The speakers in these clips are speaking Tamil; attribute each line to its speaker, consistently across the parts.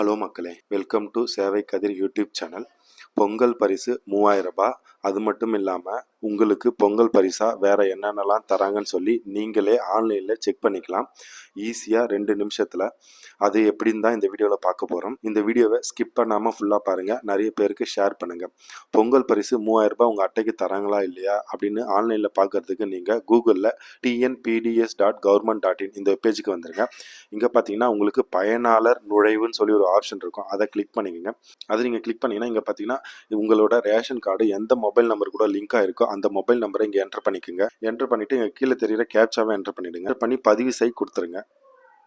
Speaker 1: ஹலோ மக்களே, வெல்கம் டு சேவை கதிர் யூடியூப் சேனல். பொங்கல் பரிசு 3000 ரூபாய். அது மட்டும் இல்லாமல் உங்களுக்கு பொங்கல் பரிசாக வேறு என்னென்னலாம் தராங்கன்னு சொல்லி நீங்களே ஆன்லைனில் செக் பண்ணிக்கலாம். ஈஸியாக 2 நிமிஷத்தில். அது எப்படின்னு தான் இந்த வீடியோவில் பார்க்க போகிறோம். இந்த வீடியோவை ஸ்கிப் பண்ணாமல் ஃபுல்லாக பாருங்கள். நிறைய பேருக்கு ஷேர் பண்ணுங்கள். பொங்கல் பரிசு 3000 ரூபாய் உங்கள் அட்டைக்கு தராங்களா இல்லையா அப்படின்னு ஆன்லைனில் பார்க்குறதுக்கு நீங்கள் கூகுளில் tnpds.government.in இந்த பேஜுக்கு வந்துடுங்க. இங்கே பார்த்தீங்கன்னா உங்களுக்கு பயனாளர் நுழைவுன்னு சொல்லி ஒரு ஆப்ஷன் இருக்கும். அதை கிளிக் பண்ணிக்கோங்க. அதை நீங்கள் கிளிக் பண்ணிங்கன்னா இங்கே பார்த்தீங்கன்னா உங்களோட ரேஷன் கார்டு எந்த மொபைல் நம்பர் கூட லிங்க் ஆயிருக்கோ அந்த மொபைல் நம்பரை இங்கே என்டர் பண்ணிக்கோங்க. என்டர் பண்ணிவிட்டு இங்கே கீழே தெரிகிற கேப்சாவை என்டர் பண்ணிவிடுங்க. பண்ணி பதிவு செய் கொடுத்துருங்க.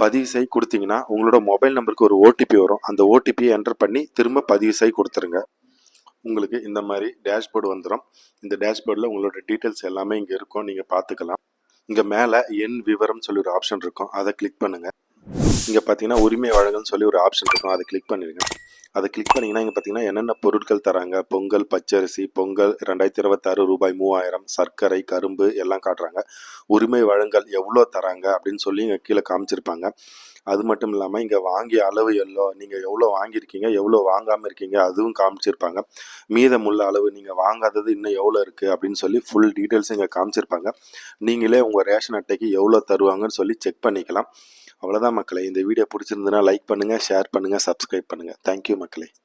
Speaker 1: பதிவு செய் கொடுத்தீங்கன்னா உங்களோட மொபைல் நம்பருக்கு ஒரு ஓடிபி வரும். அந்த ஓடிபியை என்டர் பண்ணி திரும்ப பதிவு செய் கொடுத்துருங்க. உங்களுக்கு இந்த மாதிரி டேஷ்போர்டு வந்துடும். இந்த டேஷ்போர்டில் உங்களோட டீட்டெயில்ஸ் எல்லாமே இங்கே இருக்கும். நீங்கள் பார்த்துக்கலாம். இங்கே மேலே என் விவரம் சொல்லி ஒரு ஆப்ஷன் இருக்கும். அதை கிளிக் பண்ணுங்கள். இங்கே பார்த்தீங்கன்னா உரிமை வழங்கல்னு சொல்லி ஒரு ஆப்ஷன் இருக்கும். அதை கிளிக் பண்ணிடுங்க. அதை கிளிக் பண்ணிங்கன்னா இங்கே பார்த்தீங்கன்னா என்னென்ன பொருட்கள் தராங்க. பொங்கல் பச்சரிசி, பொங்கல் 2026 ரூபாய் 3000, சர்க்கரை, கரும்பு எல்லாம் காட்டுறாங்க. உரிமை வழங்கல் எவ்வளோ தராங்க அப்படின்னு சொல்லி இங்கே கீழே காமிச்சிருப்பாங்க. அது மட்டும் இல்லாமல் இங்கே வாங்கிய அளவு நீங்கள் எவ்வளோ வாங்கியிருக்கீங்க, எவ்வளோ வாங்காமல் இருக்கீங்க அதுவும் காமிச்சிருப்பாங்க. மீதமுள்ள அளவு நீங்கள் வாங்காதது இன்னும் எவ்வளோ இருக்குது அப்படின்னு சொல்லி ஃபுல் டீட்டெயில்ஸ் இங்கே காமிச்சிருப்பாங்க. நீங்களே உங்கள் ரேஷன் அட்டைக்கு எவ்வளோ தருவாங்கன்னு சொல்லி செக் பண்ணிக்கலாம். அவ்வளோதான் மக்களே. இந்த வீடியோ பிடிச்சிருந்ததுன்னா லைக் பண்ணுங்கள், ஷேர் பண்ணுங்கள், சப்ஸ்கிரைப் பண்ணுங்கள். தேங்க்யூ மக்களே.